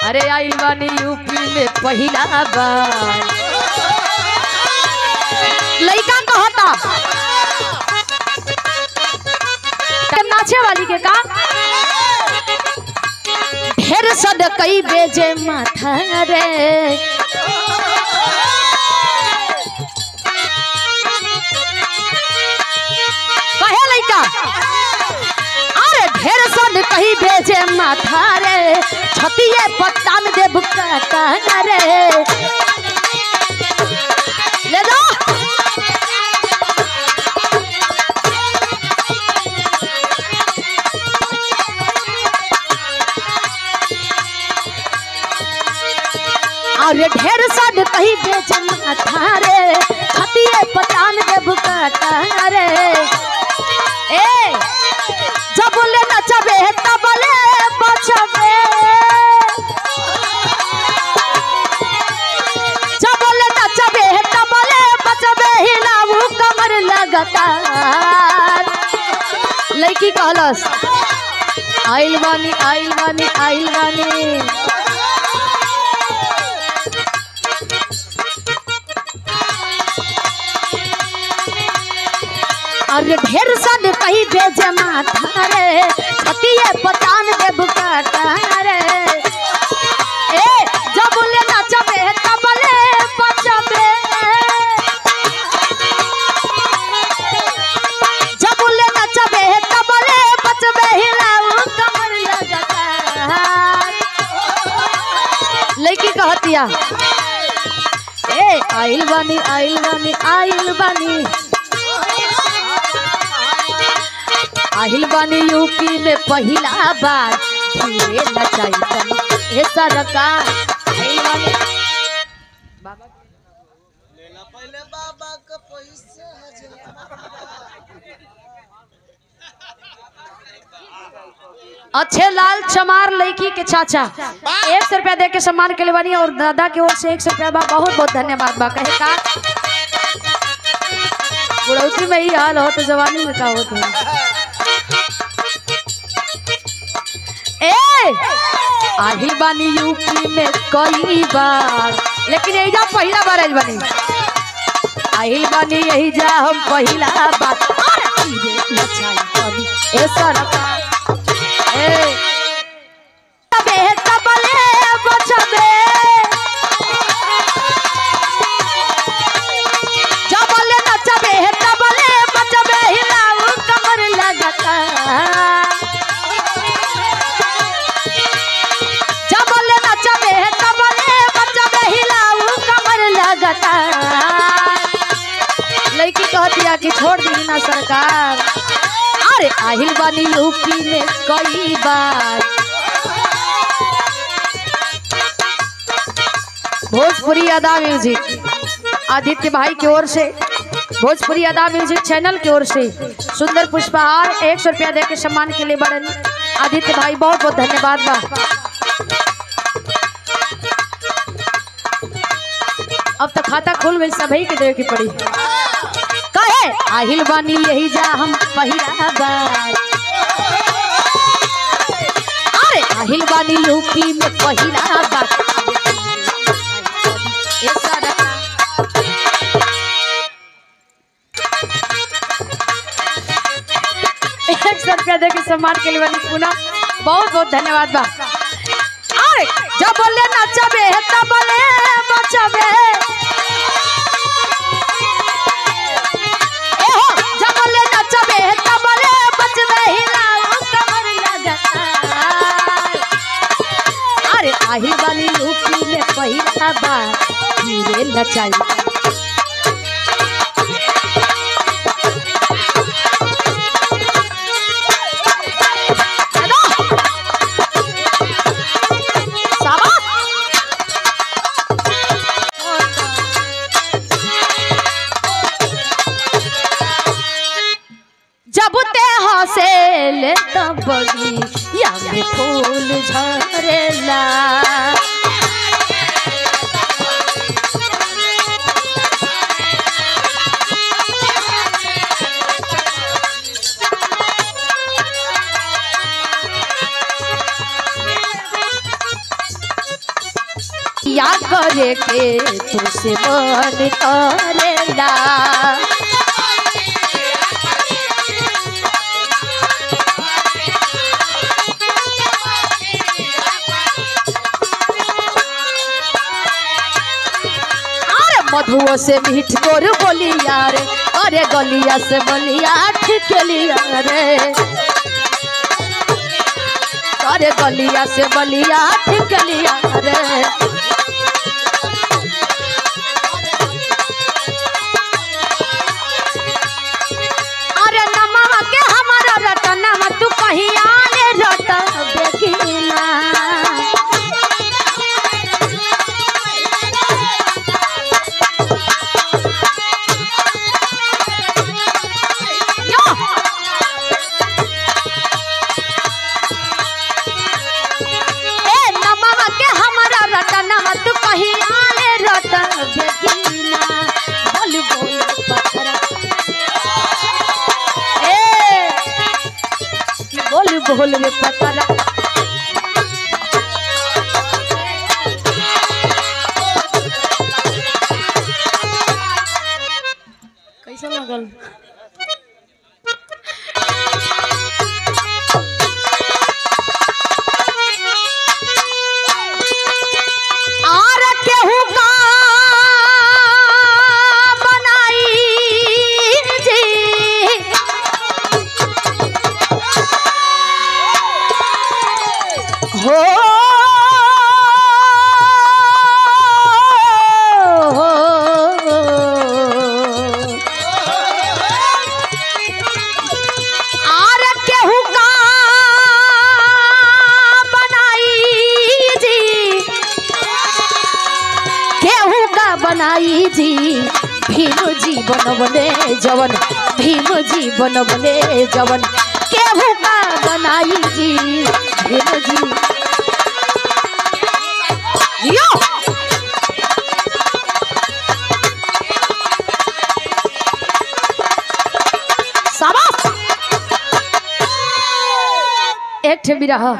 अरे आइल बानी यूपी में पहिला बार। लड़का कहता नाचे वाली के का ढेर सद कई बेजे माथा रे कहे लड़का अरे ढेर सद कही बेजे माथा रे छतिए पत्ता में देव काटा रे ले दो अरे ढेर सद कही बेजे माथा रे छतिए पत्ता में देव काटा रे ए जब बोले नचबे तब बोले बचबे जब बोले नचबे तब बोले बचबे हिलाऊ कमर लगातार। लड़की कहलस आइल बानी आइल बानी आइल बानी अरे ढेर सन कही बेजे माथा रे छतिए पतान देव काटा रे ए जब बोले नचबे तब बोले बचबे जब बोले नचबे तब बोले बचबे हिलाऊ कमर लगातार। लड़की कहतिया ए आइल बानी आइल बानी आइल बानी आहिल बानी यूपी में पहिला बार धीरे नचाई तनी ए सरकार आहिल बानी बाबा लेला पहले बाबा का पैसा अच्छे लाल चमार लड़की के चाचा 100 रुपया दे के सम्मान के लिए बनी और दादा की ओर से 100 रुपया बा बहुत बहुत धन्यवाद बा। कहे का बुढ़ौती में ही हाल हो तो जवानी में का होता आहिल बानी यूपी में कई बार लेकिन यही जा पहला बार आज बनी आहिल बानी यही जा हम पहला बार नचाई कभी ए सरकार ए तबे तबले बचबे जब बोले नचबे तबले बचबे हिलाऊ कमर लगातार लड़की कहतिया कि छोड़ दी ना सरकार अरे आहिल बानी यूपी में कई बार। भोजपुरी अदा म्यूजिक आदित्य भाई की ओर से भोजपुरी अदा म्यूजिक चैनल की ओर से सुंदर पुष्पहार 100 रुपया दे के सम्मान के लिए बड़े आदित्य भाई बहुत बहुत धन्यवाद बा। अब तो खाता खुल गई सभी के देवे की पड़ी कहे आहिल बानी यही जा हम पहिला बार अरे आहिल बानी यूपी में पहिला बार। 100 रुपया दे के सम्मान के लिए बनी पुनः बहुत बहुत धन्यवाद बा। अरे जब बोले नचबे तब बोले बचबे आहिल बानी यूपी में पहिला बार धीरे नचाई जब ते हंसे तब बगिया में फूल झरेला बतिया करे के तुझसे मन करेला। मधुओ से मीठ तोर बोलिया रे, अरे गलिया से बलिया ठिकलिया रे, अरे गलिया से बलिया ठिकलिया रे। अरे नमा के हमारा रटना तू कहीं आले रट बेगिना। बोल रे पतरा कैसा लगल? आर केहू का बनाई जी हो आर केहू का बनाई जी, केहू का बनाई जी। भीम जी बनवले जवन, भीम जी बनवले जवन, केहू का बनाई जी भीम जी। यो शाबाश एक ठे बिरहा।